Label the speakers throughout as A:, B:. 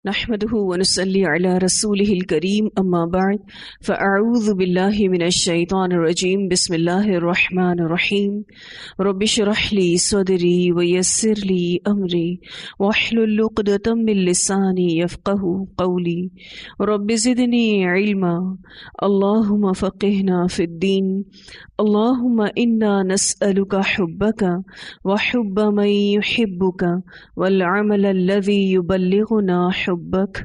A: نحمده ونصلي على رسوله الكريم أما بعد فأعوذ بالله من الشيطان الرجيم بسم الله الرحمن الرحيم رب اشرح لي صدري ويسر لي أمري واحلل عقدة من لساني يفقه قولي رب زدني علما اللهم فقهنا في الدين اللهم إنا نسألك حبك وحب من يحبك والعمل الذي يبلغنا حبك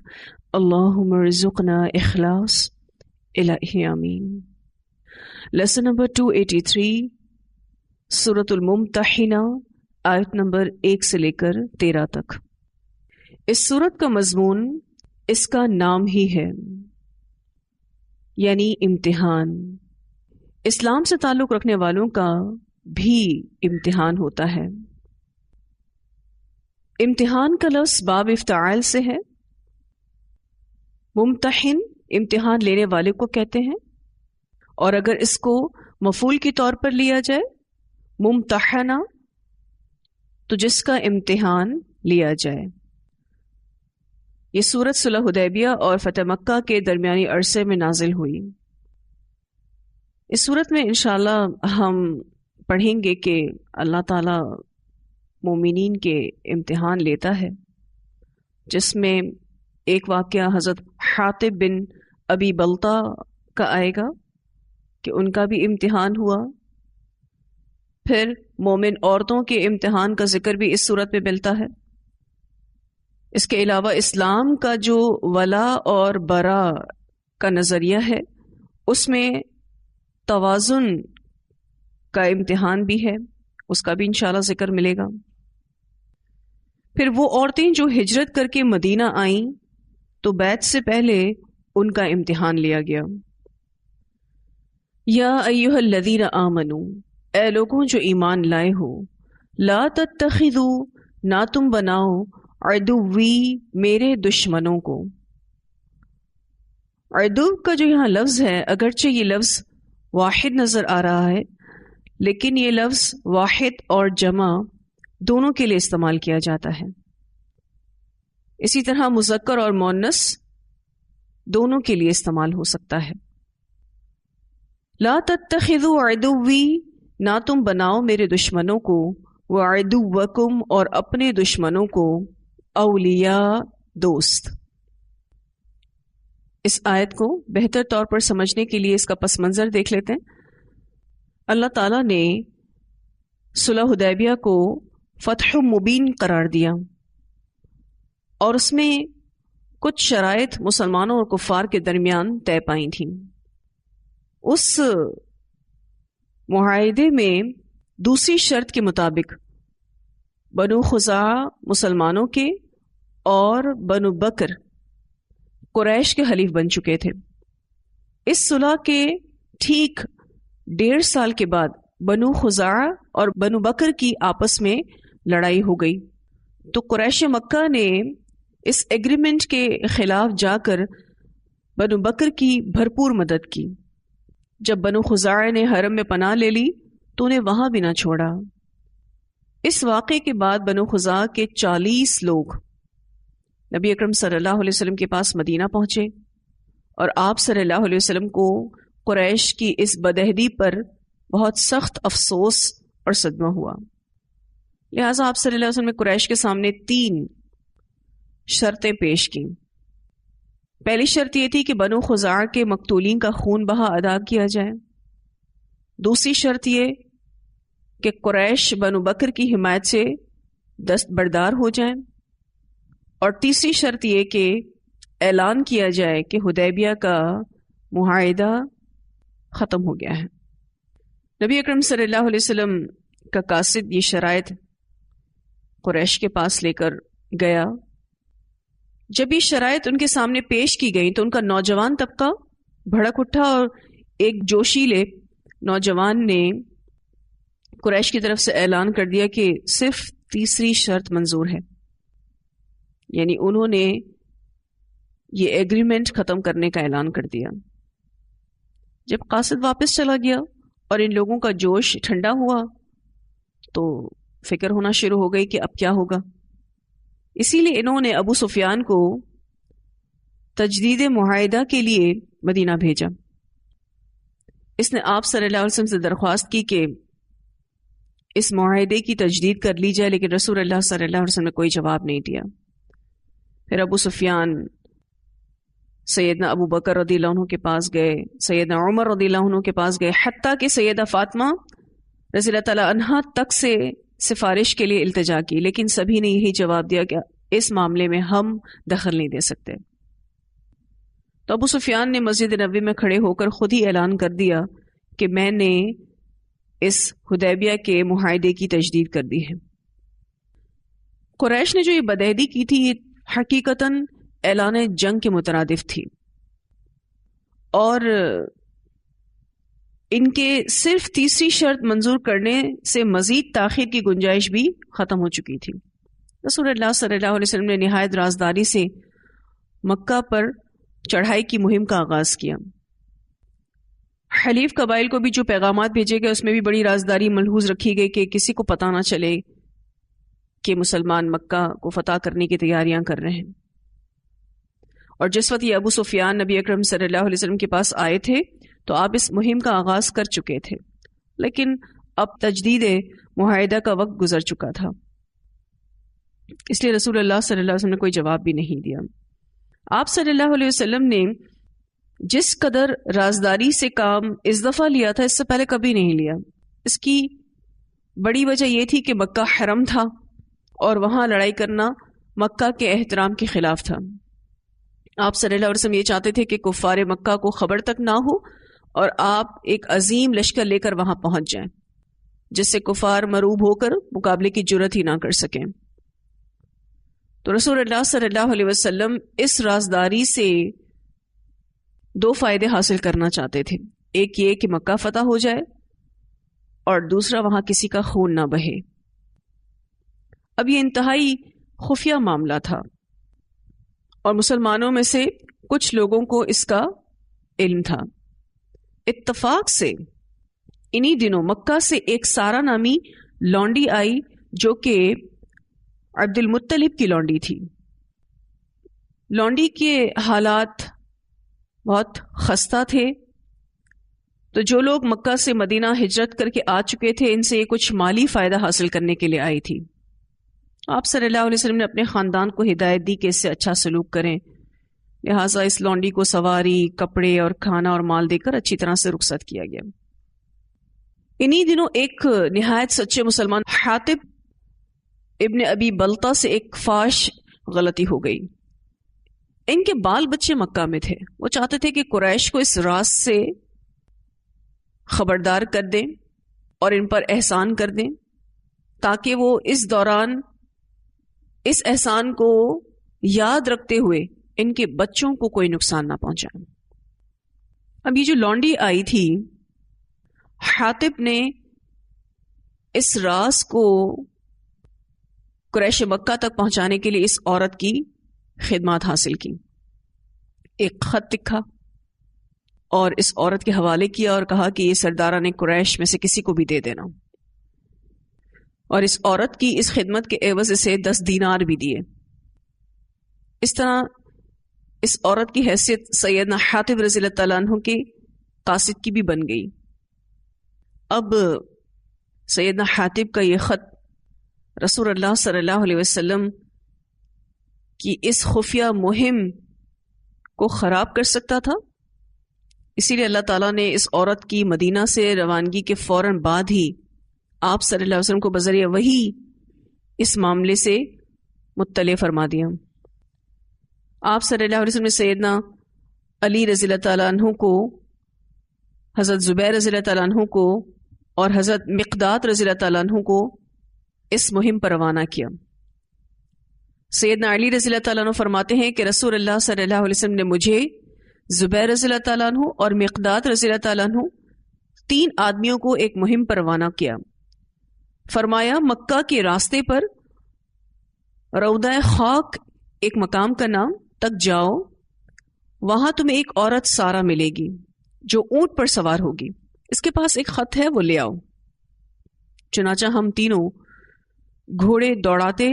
A: اللهم ارزقنا اخلاص الہی آمین۔ لیسن نمبر 283 سورۃ الممتحنہ آیت نمبر 1 سے لے کر 13 تک۔ اس سورت کا مضمون اس کا نام ہی ہے، یعنی امتحان۔ اسلام سے تعلق رکھنے والوں کا بھی امتحان ہوتا ہے۔ امتحان کا لفظ باب افتعال سے ہے۔ ممتحن امتحان لینے والے کو کہتے ہیں، اور اگر اس کو مفعول کے طور پر لیا جائے ممتحنہ تو جس کا امتحان لیا جائے۔ یہ سورت صلح حدیبیہ اور فتح مکہ کے درمیانی عرصے میں نازل ہوئی۔ اس سورت میں انشاءاللہ ہم پڑھیں گے کہ اللہ تعالی مومنین کے امتحان لیتا ہے، جس میں ایک واقعہ حضرت حاطب بن ابی بلطہ کا آئے گا کہ ان کا بھی امتحان ہوا۔ پھر مومن عورتوں کے امتحان کا ذکر بھی اس صورت میں ملتا ہے۔ اس کے علاوہ اسلام کا جو ولا اور برا کا نظریہ ہے، اس میں توازن کا امتحان بھی ہے، اس کا بھی انشاءاللہ ذکر ملے گا۔ پھر وہ عورتیں جو ہجرت کر کے مدینہ آئیں تو بیعت سے پہلے ان کا امتحان لیا گیا۔ یا ایھا الذین آمنوا، اے لوگوں جو ایمان لائے ہو، لا تتخذوا، نہ تم بناؤ، عدوی، میرے دشمنوں کو۔ عدو کا جو یہاں لفظ ہے، اگرچہ یہ لفظ واحد نظر آ رہا ہے، لیکن یہ لفظ واحد اور جمع دونوں کے لیے استعمال کیا جاتا ہے۔ اسی طرح مذکر اور مؤنث دونوں کے لیے استعمال ہو سکتا ہے۔ لا تتخذوا عدوی، نہ تم بناؤ میرے دشمنوں کو، وعدوکم، اور اپنے دشمنوں کو، اولیاء، دوست۔ اس آیت کو بہتر طور پر سمجھنے کے لیے اس کا پس منظر دیکھ لیتے ہیں۔ اللہ تعالیٰ نے صلح حدیبیہ کو فتح مبین قرار دیا، اور اس میں کچھ شرائط مسلمانوں اور کفار کے درمیان طے پائی تھیں۔ اس معاہدے میں دوسری شرط کے مطابق بنو خزاعہ مسلمانوں کے اور بنو بکر قریش کے حلیف بن چکے تھے۔ اس صلح کے ٹھیک 1.5 سال کے بعد بنو خزاعہ اور بنو بکر کی آپس میں لڑائی ہو گئی، تو قریش مکہ نے اس ایگریمنٹ کے خلاف جا کر بنو بکر کی بھرپور مدد کی۔ جب بنو خزاعہ نے حرم میں پناہ لے لی تو انہیں وہاں بھی نہ چھوڑا۔ اس واقعے کے بعد بنو خزاعہ کے 40 لوگ نبی اکرم صلی اللہ علیہ وسلم کے پاس مدینہ پہنچے، اور آپ صلی اللہ علیہ وسلم کو قریش کی اس بدعہدی پر بہت سخت افسوس اور صدمہ ہوا۔ لہٰذا آپ صلی اللہ علیہ وسلم نے قریش کے سامنے 3 شرطیں پیش کی۔ پہلی شرط یہ تھی کہ بنو خزاعہ کے مقتولین کا خون بہا ادا کیا جائے۔ دوسری شرط یہ کہ قریش بنو بکر کی حمایت سے دستبردار ہو جائیں، اور تیسری شرط یہ کہ اعلان کیا جائے کہ حدیبیہ کا معاہدہ ختم ہو گیا ہے۔ نبی اکرم صلی اللہ علیہ وسلم کا قاصد یہ شرائط قریش کے پاس لے کر گیا۔ جب یہ شرائط ان کے سامنے پیش کی گئی تو ان کا نوجوان طبقہ بھڑک اٹھا، اور ایک جوشیلے نوجوان نے قریش کی طرف سے اعلان کر دیا کہ صرف تیسری شرط منظور ہے، یعنی انہوں نے یہ ایگریمنٹ ختم کرنے کا اعلان کر دیا۔ جب قاصد واپس چلا گیا اور ان لوگوں کا جوش ٹھنڈا ہوا تو فکر ہونا شروع ہو گئی کہ اب کیا ہوگا۔ اسی لیے انہوں نے ابو سفیان کو تجدید معاہدہ کے لیے مدینہ بھیجا۔ اس نے آپ صلی اللہ علیہ وسلم سے درخواست کی کہ اس معاہدے کی تجدید کر لی جائے، لیکن رسول اللہ صلی اللہ علیہ وسلم نے کوئی جواب نہیں دیا۔ پھر ابو سفیان سیدنا ابو بکر رضی اللہ عنہ کے پاس گئے، سیدنا عمر رضی اللہ عنہ کے پاس گئے، حتیٰ کہ سیدہ فاطمہ رضی اللہ تعالی عنہا تک سے سفارش کے لیے التجا کی، لیکن سبھی نے یہی جواب دیا کہ اس معاملے میں ہم دخل نہیں دے سکتے۔ تو ابو سفیان نے مسجد نبوی میں کھڑے ہو کر خود ہی اعلان کر دیا کہ میں نے اس حدیبیہ کے معاہدے کی تجدید کر دی ہے۔ قریش نے جو یہ بدعہدی کی تھی یہ حقیقتاً اعلان جنگ کے مترادف تھی، اور ان کے صرف تیسری شرط منظور کرنے سے مزید تاخیر کی گنجائش بھی ختم ہو چکی تھی۔ رسول اللہ صلی اللہ علیہ وسلم نے نہایت رازداری سے مکہ پر چڑھائی کی مہم کا آغاز کیا۔ حلیف قبائل کو بھی جو پیغامات بھیجے گئے اس میں بھی بڑی رازداری ملحوظ رکھی گئی کہ کسی کو پتہ نہ چلے کہ مسلمان مکہ کو فتح کرنے کی تیاریاں کر رہے ہیں۔ اور جس وقت یہ ابو سفیان نبی اکرم صلی اللہ علیہ وسلم کے پاس آئے تھے تو آپ اس مہم کا آغاز کر چکے تھے، لیکن اب تجدید معاہدہ کا وقت گزر چکا تھا، اس لیے رسول اللہ صلی اللہ علیہ وسلم نے کوئی جواب بھی نہیں دیا۔ آپ صلی اللہ علیہ وسلم نے جس قدر رازداری سے کام اس دفعہ لیا تھا اس سے پہلے کبھی نہیں لیا۔ اس کی بڑی وجہ یہ تھی کہ مکہ حرم تھا اور وہاں لڑائی کرنا مکہ کے احترام کے خلاف تھا۔ آپ صلی اللہ علیہ وسلم یہ چاہتے تھے کہ کفار مکہ کو خبر تک نہ ہو اور آپ ایک عظیم لشکر لے کر وہاں پہنچ جائیں، جس سے کفار مروب ہو کر مقابلے کی جرت ہی نہ کر سکیں۔ تو رسول اللہ صلی اللہ علیہ وسلم اس رازداری سے دو فائدے حاصل کرنا چاہتے تھے، ایک یہ کہ مکہ فتح ہو جائے اور دوسرا وہاں کسی کا خون نہ بہے۔ اب یہ انتہائی خفیہ معاملہ تھا اور مسلمانوں میں سے کچھ لوگوں کو اس کا علم تھا۔ اتفاق سے انہی دنوں مکہ سے ایک سارا نامی لونڈی آئی جو کہ عبد المطلب کی لونڈی تھی۔ لونڈی کے حالات بہت خستہ تھے، تو جو لوگ مکہ سے مدینہ ہجرت کر کے آ چکے تھے ان سے یہ کچھ مالی فائدہ حاصل کرنے کے لیے آئی تھی۔ آپ صلی اللہ علیہ وسلم نے اپنے خاندان کو ہدایت دی کہ اس سے اچھا سلوک کریں، لہٰذا اس لونڈی کو سواری، کپڑے اور کھانا اور مال دے کر اچھی طرح سے رخصت کیا گیا۔ انہی دنوں ایک نہایت سچے مسلمان حاطب ابن ابی بلطہ سے ایک فاش غلطی ہو گئی۔ ان کے بال بچے مکہ میں تھے، وہ چاہتے تھے کہ قریش کو اس راز سے خبردار کر دیں اور ان پر احسان کر دیں تاکہ وہ اس دوران اس احسان کو یاد رکھتے ہوئے ان کے بچوں کو کوئی نقصان نہ پہنچائیں۔ اب یہ جو لونڈی آئی تھی، حاطب نے اس راز کو قریش مکہ تک پہنچانے کے لیے اس عورت کی خدمات حاصل کی، ایک خط لکھا اور اس عورت کے حوالے کیا اور کہا کہ یہ سرداران قریش میں سے کسی کو بھی دے دینا، اور اس عورت کی اس خدمت کے عوض سے 10 دینار بھی دیے۔ اس طرح اس عورت کی حیثیت سیدنا حاطب رضی اللہ تعالیٰ عنہ کے قاصد کی بھی بن گئی۔ اب سیدنا حاطب کا یہ خط رسول اللہ صلی اللہ علیہ وسلم کی اس خفیہ مہم کو خراب کر سکتا تھا، اسی لیے اللہ تعالیٰ نے اس عورت کی مدینہ سے روانگی کے فوراً بعد ہی آپ صلی اللہ علیہ وسلم کو بذریعہ وحی اس معاملے سے مطلع فرما دیا۔ آپ صلی اللہ علیہ وسلم نے سیدنا علی رضی اللہ تعالیٰ عنہ کو، حضرت زبیر رضی اللہ تعالیٰ عنہ کو اور حضرت مقداد رضی اللہ تعالیٰ عنہ کو اس مہم پر روانہ کیا۔ سیدنا علی رضی اللہ تعالیٰ عنہ فرماتے ہیں کہ رسول اللہ صلی اللہ علیہ وسلم نے مجھے، زبیر رضی اللہ تعالیٰ عنہ اور مقداد رضی اللہ تعالیٰ عنہ 3 آدمیوں کو ایک مہم پر روانہ کیا۔ فرمایا مکہ کے راستے پر روضہ خاک ایک مقام کا نام تک جاؤ، وہاں تمہیں ایک عورت سارا ملے گی جو اونٹ پر سوار ہوگی، اس کے پاس ایک خط ہے، وہ لے آؤ۔ چنانچہ ہم تینوں گھوڑے دوڑاتے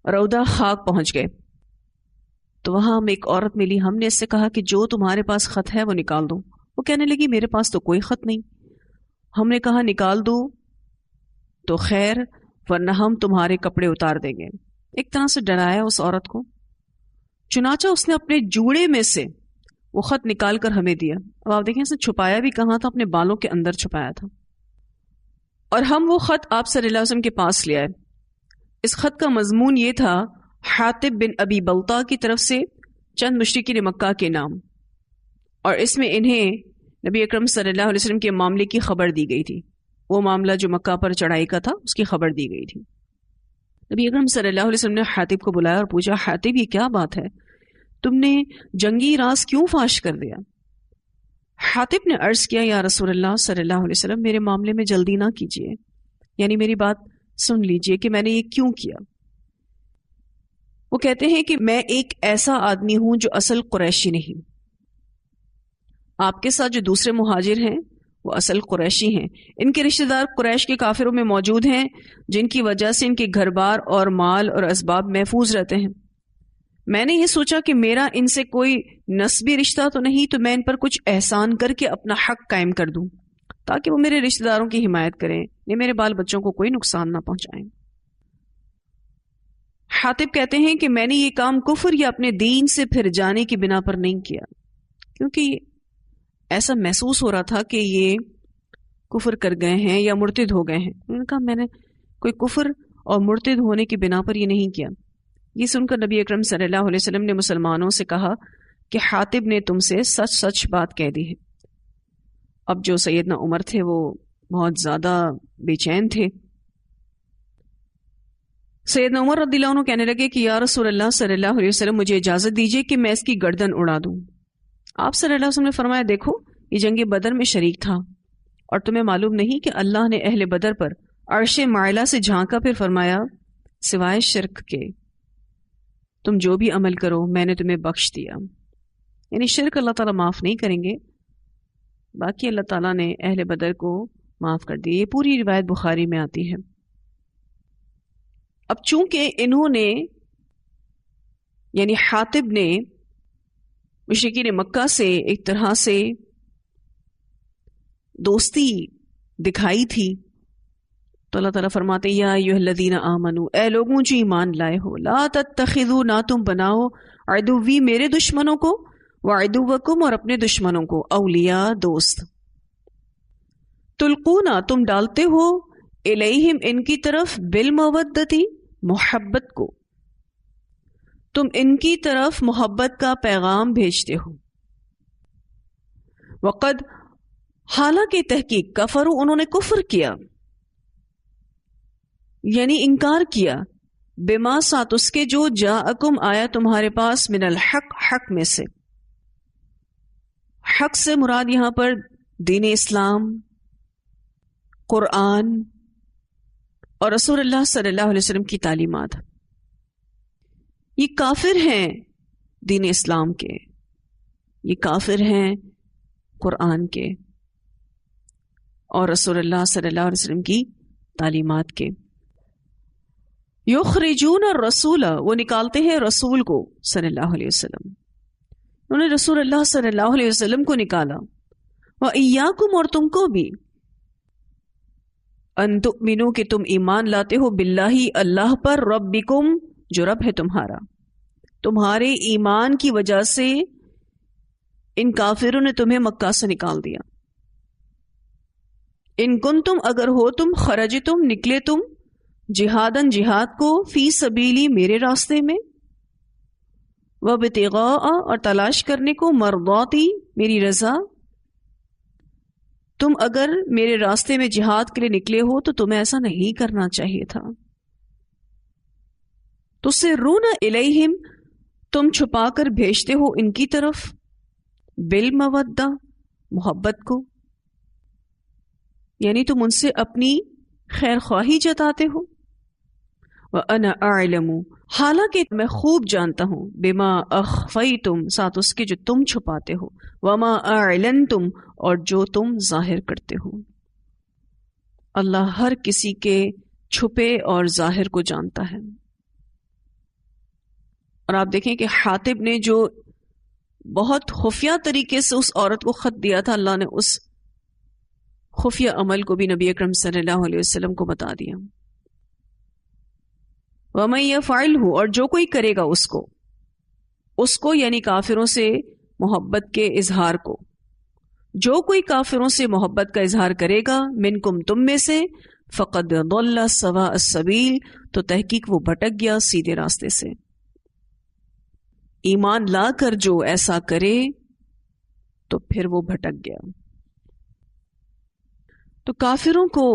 A: روضہ خاک پہنچ گئے۔ تو وہاں ہم ایک عورت ملی، ہم نے اس سے کہا کہ جو تمہارے پاس خط ہے وہ نکال دو. وہ کہنے لگی میرے پاس تو کوئی خط نہیں. ہم نے کہا نکال دو تو خیر ورنہ ہم تمہارے کپڑے اتار دیں گے. ایک طرح سے ڈرایا اس عورت کو. چنانچہ اس نے اپنے جوڑے میں سے وہ خط نکال کر ہمیں دیا. اب آپ دیکھیں اس نے چھپایا بھی کہاں تھا؟ اپنے بالوں کے اندر چھپایا تھا. اور ہم وہ خط آپ صلی اللہ علیہ وسلم کے پاس لے آئے. اس خط کا مضمون یہ تھا حاطب بن ابی بلطا کی طرف سے چند مشرکین مکہ کے نام، اور اس میں انہیں نبی اکرم صلی اللہ علیہ وسلم کے معاملے کی خبر دی گئی تھی. وہ معاملہ جو مکہ پر چڑھائی کا تھا اس کی خبر دی گئی تھی. نبی اکرم صلی اللہ علیہ وسلم نے حاطب کو بلایا اور پوچھا حاطب یہ کیا بات ہے، تم نے جنگی راز کیوں فاش کر دیا؟ حاطب نے عرض کیا یا رسول اللہ صلی اللہ علیہ وسلم میرے معاملے میں جلدی نہ کیجیے، یعنی میری بات سن لیجئے کہ میں نے یہ کیوں کیا. وہ کہتے ہیں کہ میں ایک ایسا آدمی ہوں جو اصل قریشی نہیں. آپ کے ساتھ جو دوسرے مہاجر ہیں وہ اصل قریشی ہیں. ان کے رشتہ دار قریش کے کافروں میں موجود ہیں جن کی وجہ سے ان کے گھر بار اور مال اور اسباب محفوظ رہتے ہیں. میں نے یہ سوچا کہ میرا ان سے کوئی نسبی رشتہ تو نہیں، تو میں ان پر کچھ احسان کر کے اپنا حق قائم کر دوں تاکہ وہ میرے رشتہ داروں کی حمایت کریں، یہ میرے بال بچوں کو کوئی نقصان نہ پہنچائیں. حاطب کہتے ہیں کہ میں نے یہ کام کفر یا اپنے دین سے پھر جانے کی بنا پر نہیں کیا، کیونکہ ایسا محسوس ہو رہا تھا کہ یہ کفر کر گئے ہیں یا مرتد ہو گئے ہیں. انہوں نے کہا میں نے کوئی کفر اور مرتد ہونے کی بنا پر یہ نہیں کیا. یہ سن کر نبی اکرم صلی اللہ علیہ وسلم نے مسلمانوں سے کہا کہ حاطب نے تم سے سچ سچ بات کہہ دی ہے. اب جو سیدنا عمر تھے وہ بہت زیادہ بے چین تھے. سیدنا عمر رضی اللہ عنہ کہنے لگے کہ یا رسول اللہ صلی اللہ علیہ وسلم مجھے اجازت دیجیے کہ میں اس کی گردن اڑا دوں. آپ صلی اللہ علیہ وسلم نے فرمایا دیکھو یہ جنگ بدر میں شریک تھا اور تمہیں معلوم نہیں کہ اللہ نے اہل بدر پر عرش معلا سے جھانکا، پھر فرمایا سوائے شرک کے تم جو بھی عمل کرو میں نے تمہیں بخش دیا. یعنی شرک اللہ تعالیٰ معاف نہیں کریں گے، باقی اللہ تعالیٰ نے اہل بدر کو معاف کر دیا. یہ پوری روایت بخاری میں آتی ہے. اب چونکہ انہوں نے یعنی حاطب نے مشرکین مکہ سے ایک طرح سے دوستی دکھائی تھی، تو اللہ تعالیٰ فرماتے ہیں یا ایھا الذین آمنو، اے لوگوں جو ایمان لائے ہو، لا تتخذوا، نہ تم بناؤ، عدوی میرے دشمنوں کو، وعدوکم اور اپنے دشمنوں کو، اولیاء دوست، تلقونا تم ڈالتے ہو، الیہم ان کی طرف، بالمودتی محبت کو، تم ان کی طرف محبت کا پیغام بھیجتے ہو. وقد حالانکہ تحقیق کفروا انہوں نے کفر کیا، یعنی انکار کیا، بما ساتھ اس کے جو جاءکم آیا تمہارے پاس، من الحق حق میں سے. حق سے مراد یہاں پر دین اسلام، قرآن اور رسول اللہ صلی اللہ علیہ وسلم کی تعلیمات. یہ کافر ہیں دین اسلام کے، یہ کافر ہیں قرآن کے اور رسول اللہ صلی اللہ علیہ وسلم کی تعلیمات کے. یخرجون الرسول، وہ نکالتے ہیں رسول کو صلی اللہ علیہ وسلم، انہوں نے رسول اللہ صلی اللہ علیہ وسلم کو نکالا. وَإِيَّاكُمْ اور تم کو بھی، ان تؤمنوا کہ تم ایمان لاتے ہو، باللہ اللہ پر، ربکم جو رب ہے تمہارا. تمہارے ایمان کی وجہ سے ان کافروں نے تمہیں مکہ سے نکال دیا. ان کنتم اگر ہو تم، خرجتم نکلے تم، جہادن جہاد کو، فی سبیلی میرے راستے میں، وابتغاء اور تلاش کرنے کو، مرضاتی میری رضا. تم اگر میرے راستے میں جہاد کے لیے نکلے ہو تو تمہیں ایسا نہیں کرنا چاہیے تھا. تسرون الیہم تم چھپا کر بھیجتے ہو ان کی طرف، بالمودہ محبت کو، یعنی تم ان سے اپنی خیر خواہی جتاتے ہو. وَأَنَا أَعْلَمُ حالانکہ میں خوب جانتا ہوں، بما اخفیتم ساتھ اس کے جو تم چھپاتے ہو، وما اعلنتم اور جو تم ظاہر کرتے ہو. اللہ ہر کسی کے چھپے اور ظاہر کو جانتا ہے. اور آپ دیکھیں کہ حاتب نے جو بہت خفیہ طریقے سے اس عورت کو خط دیا تھا، اللہ نے اس خفیہ عمل کو بھی نبی اکرم صلی اللہ علیہ وسلم کو بتا دیا. وَمَن يَفْعَلْهُ، اور جو کوئی کرے گا اس کو یعنی کافروں سے محبت کے اظہار کو، جو کوئی کافروں سے محبت کا اظہار کرے گا، منکم تم میں سے، فقد ضل سواء السبیل، تو تحقیق وہ بھٹک گیا سیدھے راستے سے. ایمان لا کر جو ایسا کرے تو پھر وہ بھٹک گیا. تو کافروں کو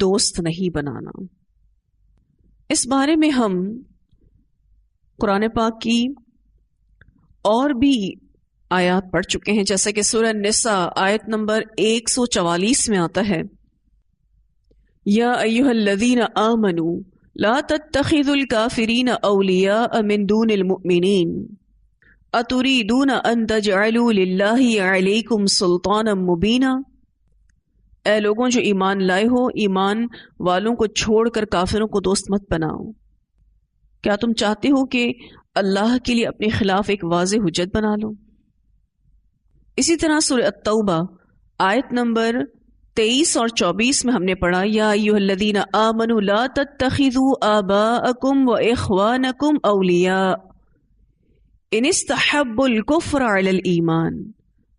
A: دوست نہیں بنانا، اس بارے میں ہم قرآن پاک کی اور بھی آیات پڑھ چکے ہیں، جیسا کہ سورہ النساء آیت نمبر 144 میں آتا ہے، یا ایھا الذین آمنوا لا تتخذوا الکافرین اولیاء من دون المؤمنین اتریدون ان تجعلوا للہ علیکم سلطانا مبینا. اے لوگوں جو ایمان لائے ہو، ایمان والوں کو چھوڑ کر کافروں کو دوست مت بناؤ. کیا تم چاہتے ہو کہ اللہ کے لیے اپنے خلاف ایک واضح حجت بنا لو؟ اسی طرح سورہ التوبہ آیت نمبر 23 اور 24 میں ہم نے پڑھا، یا ایھا الذین آمنوا لا تتخذوا آباءکم واخوانکم اولیاء ان استحبوا الکفر علی الایمان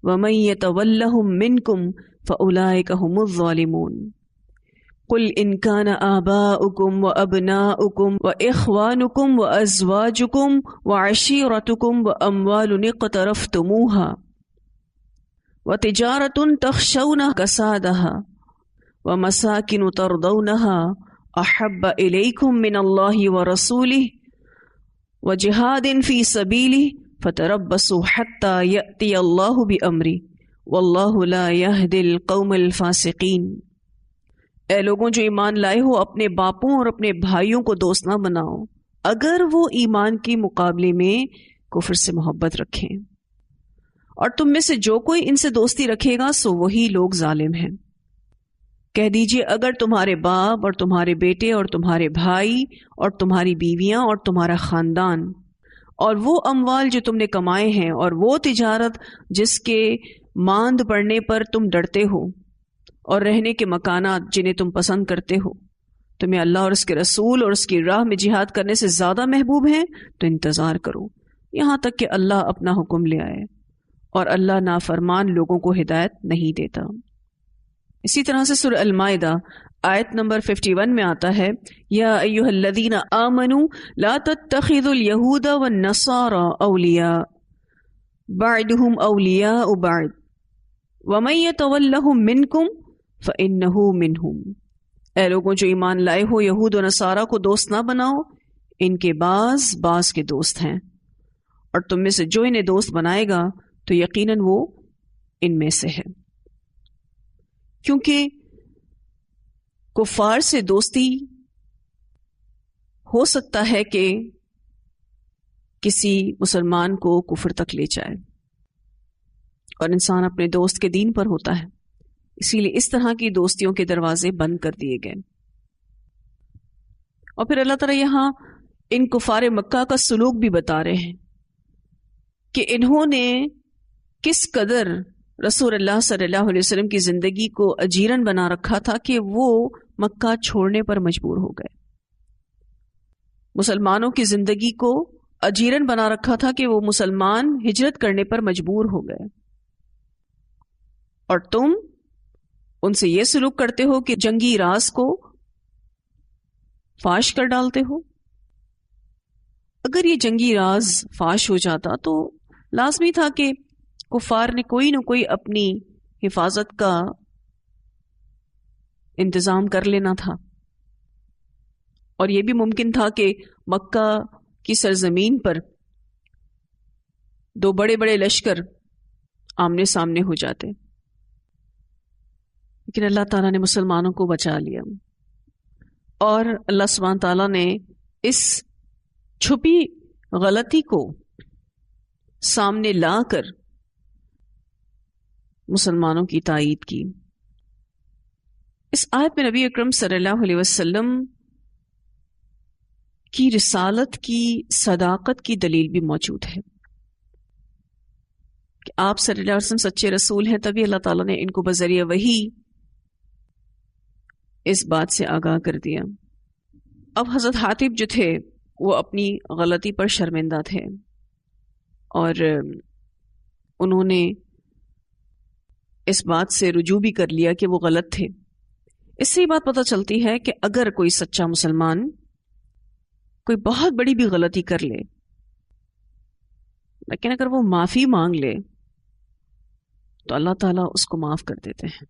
A: ومن یتولہم منکم فاولئک هم الظالمون. قل ان كان آباؤكم وأبناؤكم وإخوانكم وأزواجكم وعشيرتكم وأموال اقترفتموها وتجارة تخشون كسادها ومساكن ترضونها أحب إليكم من الله ورسوله وجهاد في سبيله فتربصوا حتى يأتي الله بأمره والله لا يهدي القوم الفاسقين. اے لوگوں جو ایمان لائے ہو، اپنے باپوں اور اپنے بھائیوں کو دوست نہ بناؤ اگر وہ ایمان کے مقابلے میں کفر سے محبت رکھیں، اور تم میں سے جو کوئی ان سے دوستی رکھے گا سو وہی لوگ ظالم ہیں. کہہ دیجئے اگر تمہارے باپ اور تمہارے بیٹے اور تمہارے بھائی اور تمہاری بیویاں اور تمہارا خاندان اور وہ اموال جو تم نے کمائے ہیں اور وہ تجارت جس کے ماند پڑنے پر تم ڈرتے ہو اور رہنے کے مکانات جنہیں تم پسند کرتے ہو تمہیں اللہ اور اس کے رسول اور اس کی راہ میں جہاد کرنے سے زیادہ محبوب ہیں تو انتظار کرو یہاں تک کہ اللہ اپنا حکم لے آئے، اور اللہ نافرمان لوگوں کو ہدایت نہیں دیتا. اسی طرح سے سورہ المائدہ آیت نمبر 51 میں آتا ہے، یا ایھا الذین آمنوا لا تتخذوا اليہود والنصارى اولیاء بعضهم اولیاء بعض ومن یتولہم منکم فإنہ منہم. اے لوگوں جو ایمان لائے ہو، یہود و نصارہ کو دوست نہ بناؤ، ان کے بعض کے دوست ہیں، اور تم میں سے جو انہیں دوست بنائے گا تو یقیناً وہ ان میں سے ہے. کیونکہ کفار سے دوستی ہو سکتا ہے کہ کسی مسلمان کو کفر تک لے جائے، اور انسان اپنے دوست کے دین پر ہوتا ہے، اسی لیے اس طرح کی دوستیوں کے دروازے بند کر دیے گئے. اور پھر اللہ تعالیٰ یہاں ان کفار مکہ کا سلوک بھی بتا رہے ہیں کہ انہوں نے کس قدر رسول اللہ صلی اللہ علیہ وسلم کی زندگی کو اجیرن بنا رکھا تھا کہ وہ مکہ چھوڑنے پر مجبور ہو گئے. مسلمانوں کی زندگی کو اجیرن بنا رکھا تھا کہ وہ مسلمان ہجرت کرنے پر مجبور ہو گئے، اور تم ان سے یہ سلوک کرتے ہو کہ جنگی راز کو فاش کر ڈالتے ہو. اگر یہ جنگی راز فاش ہو جاتا تو لازمی تھا کہ کفار نے کوئی نہ کوئی اپنی حفاظت کا انتظام کر لینا تھا، اور یہ بھی ممکن تھا کہ مکہ کی سرزمین پر دو بڑے بڑے لشکر آمنے سامنے ہو جاتے، لیکن اللہ تعالیٰ نے مسلمانوں کو بچا لیا، اور اللہ سبحانہ تعالیٰ نے اس چھپی غلطی کو سامنے لا کر مسلمانوں کی تائید کی. اس آیت میں نبی اکرم صلی اللہ علیہ وسلم کی رسالت کی صداقت کی دلیل بھی موجود ہے کہ آپ صلی اللہ علیہ وسلم سچے رسول ہیں، تبھی اللہ تعالیٰ نے ان کو بذریعہ وحی اس بات سے آگاہ کر دیا۔ اب حضرت حاتب جو تھے وہ اپنی غلطی پر شرمندہ تھے اور انہوں نے اس بات سے رجوع بھی کر لیا کہ وہ غلط تھے۔ اس سے یہ بات پتہ چلتی ہے کہ اگر کوئی سچا مسلمان کوئی بہت بڑی بھی غلطی کر لے، لیکن اگر وہ معافی مانگ لے تو اللہ تعالیٰ اس کو معاف کر دیتے ہیں،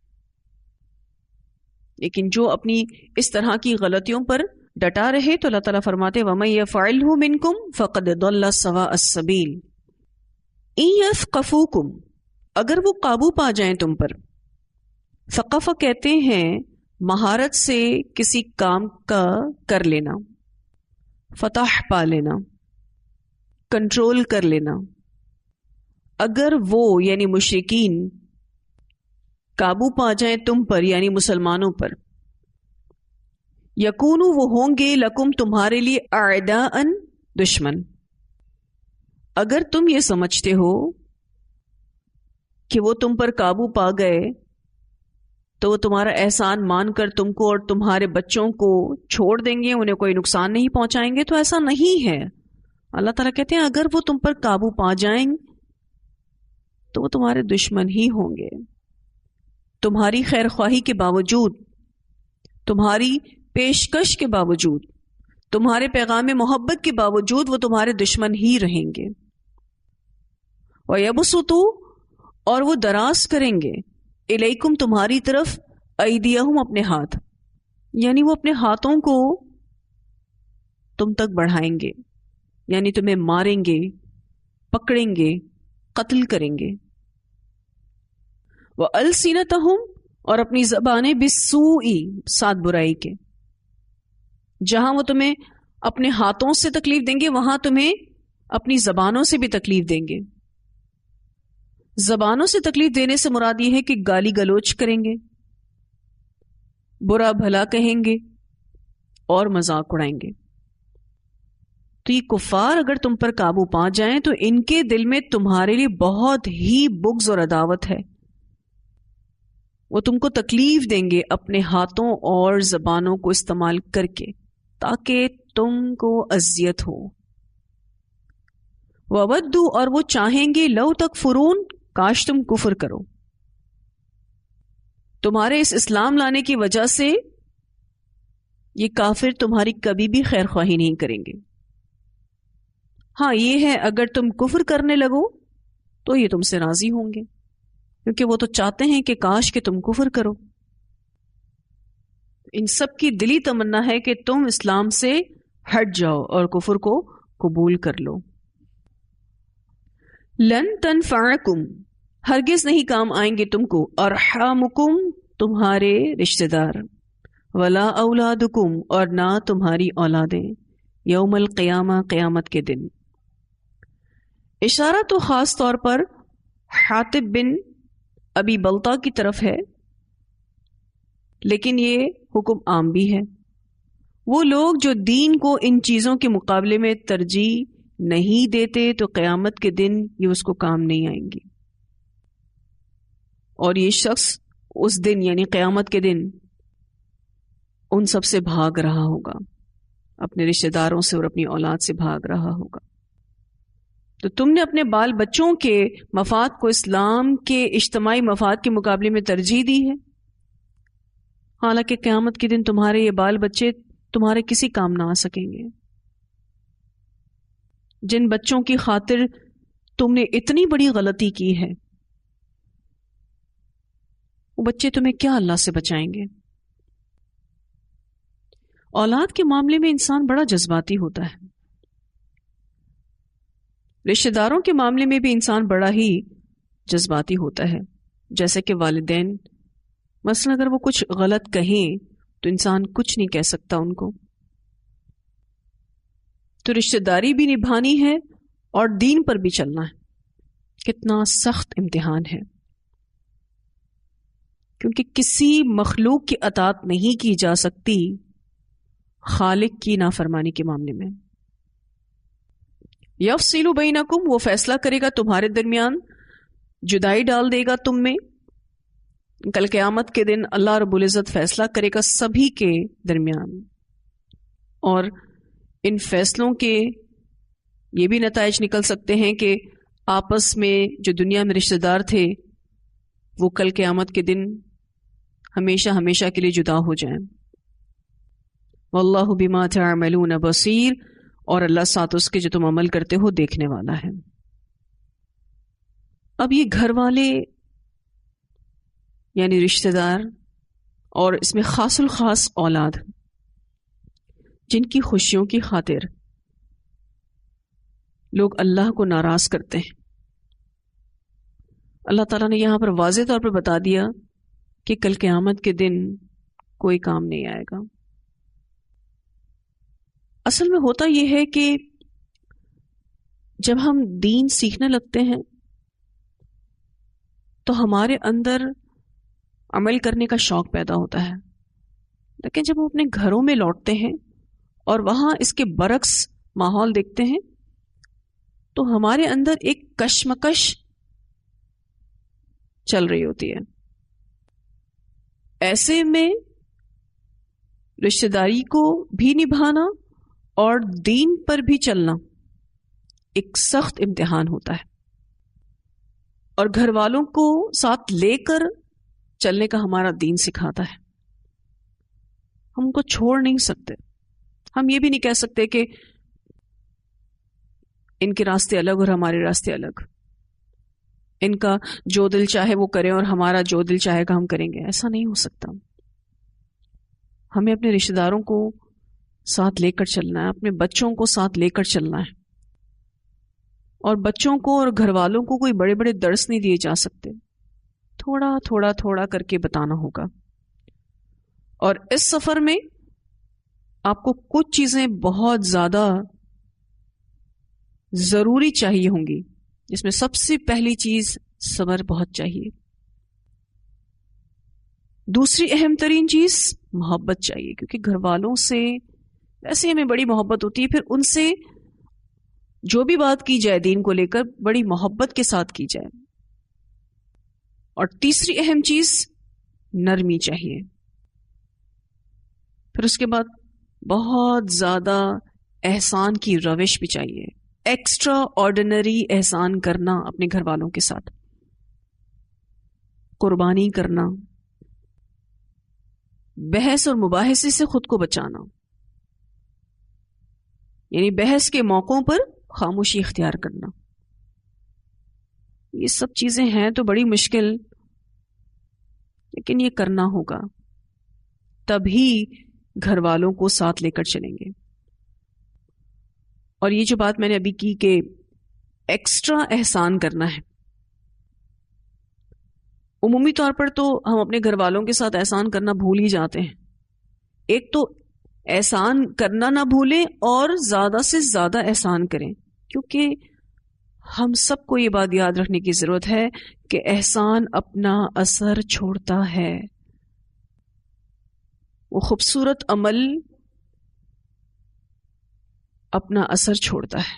A: لیکن جو اپنی اس طرح کی غلطیوں پر ڈٹا رہے تو اللہ تعالیٰ فرماتے وَمَن يَفْعَلْهُ مِنْكُمْ فَقَدْ ضَلَّ سَوَاءَ السَّبِيلِ إِن يَثْقَفُوكُمْ، اگر وہ قابو پا جائیں تم پر۔ ثقافہ کہتے ہیں مہارت سے کسی کام کا کر لینا، فتح پا لینا، کنٹرول کر لینا۔ اگر وہ یعنی مشرکین قابو پا جائیں تم پر یعنی مسلمانوں پر، یکونو وہ ہوں گے لکم تمہارے لیے اعداء دشمن۔ اگر تم یہ سمجھتے ہو کہ وہ تم پر قابو پا گئے تو وہ تمہارا احسان مان کر تم کو اور تمہارے بچوں کو چھوڑ دیں گے، انہیں کوئی نقصان نہیں پہنچائیں گے، تو ایسا نہیں ہے۔ اللہ تعالیٰ کہتے ہیں اگر وہ تم پر قابو پا جائیں تو وہ تمہارے دشمن ہی ہوں گے۔ تمہاری خیر خواہی کے باوجود، تمہاری پیشکش کے باوجود، تمہارے پیغام محبت کے باوجود وہ تمہارے دشمن ہی رہیں گے۔ وَيَبْسُطُوا، اور وہ دراز کریں گے، الیکم تمہاری طرف، ایدیہم اپنے ہاتھ، یعنی وہ اپنے ہاتھوں کو تم تک بڑھائیں گے، یعنی تمہیں ماریں گے، پکڑیں گے، قتل کریں گے۔ وَأَلْسِنَتَهُمْ، اور اپنی زبانیں بِالسُّوءِ، ساتھ برائی کے۔ جہاں وہ تمہیں اپنے ہاتھوں سے تکلیف دیں گے وہاں تمہیں اپنی زبانوں سے بھی تکلیف دیں گے۔ زبانوں سے تکلیف دینے سے مراد یہ ہے کہ گالی گلوچ کریں گے، برا بھلا کہیں گے اور مذاق اڑائیں گے۔ تو یہ کفار اگر تم پر قابو پا جائیں تو ان کے دل میں تمہارے لیے بہت ہی بغض اور عداوت ہے، وہ تم کو تکلیف دیں گے اپنے ہاتھوں اور زبانوں کو استعمال کر کے تاکہ تم کو اذیت ہو۔ وَوَدُّوا، اور وہ چاہیں گے، لو تکفرون، کاش تم کفر کرو۔ تمہارے اس اسلام لانے کی وجہ سے یہ کافر تمہاری کبھی بھی خیر خواہی نہیں کریں گے۔ ہاں یہ ہے اگر تم کفر کرنے لگو تو یہ تم سے راضی ہوں گے، کیونکہ وہ تو چاہتے ہیں کہ کاش کہ تم کفر کرو۔ ان سب کی دلی تمنا ہے کہ تم اسلام سے ہٹ جاؤ اور کفر کو قبول کر لو۔ لن تنفعکم، ہرگز نہیں کام آئیں گے تم کو، ارحامکم، تمہارے رشتہ دار، ولا اولادکم، اور نہ تمہاری اولادیں، یوم القیامہ، قیامت کے دن۔ اشارہ تو خاص طور پر حاتب بن ابی بلطہ کی طرف ہے، لیکن یہ حکم عام بھی ہے۔ وہ لوگ جو دین کو ان چیزوں کے مقابلے میں ترجیح نہیں دیتے تو قیامت کے دن یہ اس کو کام نہیں آئیں گی، اور یہ شخص اس دن یعنی قیامت کے دن ان سب سے بھاگ رہا ہوگا، اپنے رشتہ داروں سے اور اپنی اولاد سے بھاگ رہا ہوگا۔ تو تم نے اپنے بال بچوں کے مفاد کو اسلام کے اجتماعی مفاد کے مقابلے میں ترجیح دی ہے، حالانکہ قیامت کے دن تمہارے یہ بال بچے تمہارے کسی کام نہ آ سکیں گے۔ جن بچوں کی خاطر تم نے اتنی بڑی غلطی کی ہے، وہ بچے تمہیں کیا اللہ سے بچائیں گے؟ اولاد کے معاملے میں انسان بڑا جذباتی ہوتا ہے، رشتہ داروں کے معاملے میں بھی انسان بڑا ہی جذباتی ہوتا ہے۔ جیسے کہ والدین مثلا اگر وہ کچھ غلط کہیں تو انسان کچھ نہیں کہہ سکتا ان کو، تو رشتہ داری بھی نبھانی ہے اور دین پر بھی چلنا ہے۔ کتنا سخت امتحان ہے، کیونکہ کسی مخلوق کی اطاعت نہیں کی جا سکتی خالق کی نافرمانی کے معاملے میں. یفصل بینکم، وہ فیصلہ کرے گا تمہارے درمیان، جدائی ڈال دے گا تم میں. کل قیامت کے دن اللہ رب العزت فیصلہ کرے گا سبھی کے درمیان، اور ان فیصلوں کے یہ بھی نتائج نکل سکتے ہیں کہ آپس میں جو دنیا میں رشتہ دار تھے وہ کل قیامت کے دن ہمیشہ ہمیشہ کے لیے جدا ہو جائیں. واللہ بما تعملون بصیر، اور اللہ ساتھ اس کے جو تم عمل کرتے ہو دیکھنے والا ہے. اب یہ گھر والے یعنی رشتہ دار، اور اس میں خاص الخاص اولاد، جن کی خوشیوں کی خاطر لوگ اللہ کو ناراض کرتے ہیں، اللہ تعالیٰ نے یہاں پر واضح طور پر بتا دیا کہ کل قیامت کے دن کوئی کام نہیں آئے گا. اصل میں ہوتا یہ ہے کہ جب ہم دین سیکھنے لگتے ہیں تو ہمارے اندر عمل کرنے کا شوق پیدا ہوتا ہے، لیکن جب ہم اپنے گھروں میں لوٹتے ہیں اور وہاں اس کے برعکس ماحول دیکھتے ہیں تو ہمارے اندر ایک کشمکش چل رہی ہوتی ہے. ایسے میں رشتہ داری کو بھی نبھانا اور دین پر بھی چلنا ایک سخت امتحان ہوتا ہے، اور گھر والوں کو ساتھ لے کر چلنے کا ہمارا دین سکھاتا ہے. ہم کو چھوڑ نہیں سکتے. ہم یہ بھی نہیں کہہ سکتے کہ ان کے راستے الگ اور ہمارے راستے الگ، ان کا جو دل چاہے وہ کریں اور ہمارا جو دل چاہے گا ہم کریں گے. ایسا نہیں ہو سکتا. ہمیں اپنے رشتہ داروں کو ساتھ لے کر چلنا ہے، اپنے بچوں کو ساتھ لے کر چلنا ہے، اور بچوں کو اور گھر والوں کو کوئی بڑے بڑے درس نہیں دیے جا سکتے. تھوڑا تھوڑا تھوڑا کر کے بتانا ہوگا. اور اس سفر میں آپ کو کچھ چیزیں بہت زیادہ ضروری چاہیے ہوں گی، جس میں سب سے پہلی چیز صبر بہت چاہیے. دوسری اہم ترین چیز محبت چاہیے، کیونکہ گھر والوں سے ویسے ہمیں بڑی محبت ہوتی ہے، پھر ان سے جو بھی بات کی جائے دین کو لے کر بڑی محبت کے ساتھ کی جائے. اور تیسری اہم چیز نرمی چاہیے. پھر اس کے بعد بہت زیادہ احسان کی روش بھی چاہیے، ایکسٹرا آرڈینری احسان کرنا اپنے گھر والوں کے ساتھ، قربانی کرنا، بحث اور مباحثے سے خود کو بچانا، یعنی بحث کے موقعوں پر خاموشی اختیار کرنا. یہ سب چیزیں ہیں تو بڑی مشکل، لیکن یہ کرنا ہوگا، تبھی گھر والوں کو ساتھ لے کر چلیں گے. اور یہ جو بات میں نے ابھی کی کہ ایکسٹرا احسان کرنا ہے، عمومی طور پر تو ہم اپنے گھر والوں کے ساتھ احسان کرنا بھول ہی جاتے ہیں. ایک تو احسان کرنا نہ بھولیں اور زیادہ سے زیادہ احسان کریں، کیونکہ ہم سب کو یہ بات یاد رکھنے کی ضرورت ہے کہ احسان اپنا اثر چھوڑتا ہے. وہ خوبصورت عمل اپنا اثر چھوڑتا ہے،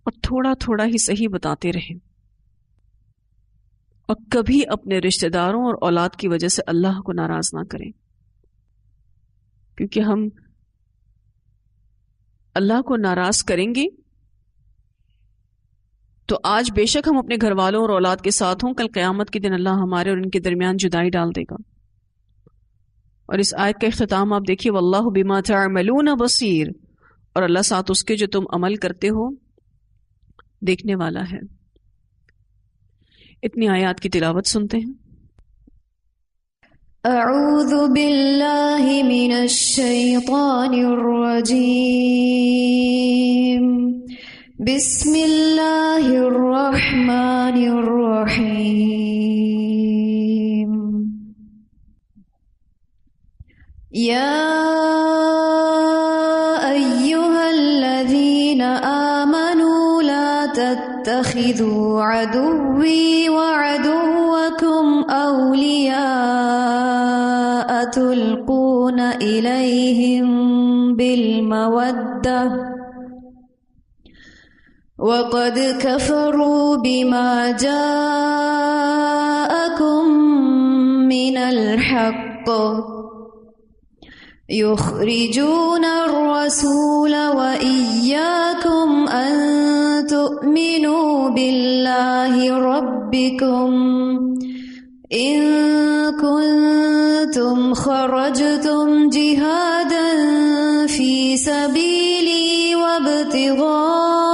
A: اور تھوڑا تھوڑا ہی صحیح بتاتے رہیں، اور کبھی اپنے رشتہ داروں اور اولاد کی وجہ سے اللہ کو ناراض نہ کریں، کیونکہ ہم اللہ کو ناراض کریں گے تو آج بے شک ہم اپنے گھر والوں اور اولاد کے ساتھ ہوں، کل قیامت کے دن اللہ ہمارے اور ان کے درمیان جدائی ڈال دے گا. اور اس آیت کا اختتام آپ دیکھیے، واللہ بما تعملون بصیر، اور اللہ ساتھ اس کے جو تم عمل کرتے ہو دیکھنے والا ہے. اتنی آیات کی تلاوت سنتے ہیں.
B: اعوذ باللہ من الشیطان الرجیم، بسم اللہ الرحمن الرحیم. یا ایہا الذین آمنوا لا تتخذوا عدوی وعدوکم اولیاء تلقون تصرون إليهم بالمودة وقد كفروا بما جاءكم من الحق يخرجون الرسول وإياكم أن تؤمنوا بالله ربكم إن كنتم خرجتم جهادا في سبيلي وابتغاء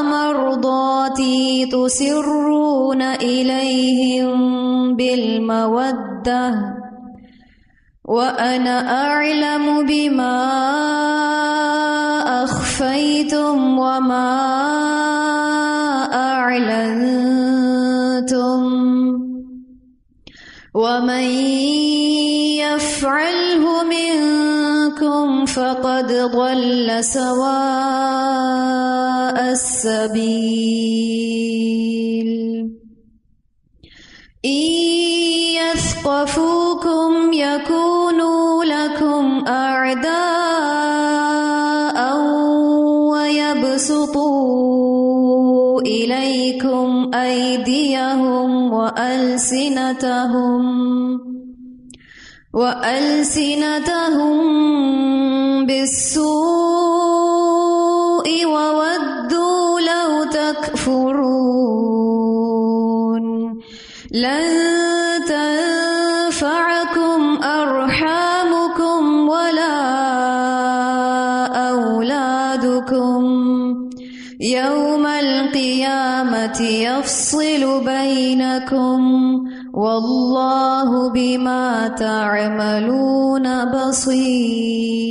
B: مرضاتي تسرون إليهم بالمودة وأنا أعلم بما أخفيتم وما أعلنتم ومن يفعله منكم فقد ضل سواء السبيل إن يثقفوكم يكونوا لكم أعداء ويبسطوا إليكم أيديهم وألسنتهم بالسوء وودوا لو تكفرون لن تنفعكم أرحامكم ولا أولادكم يوم القيامة يفصل بينكم والله بما تعملون بصير.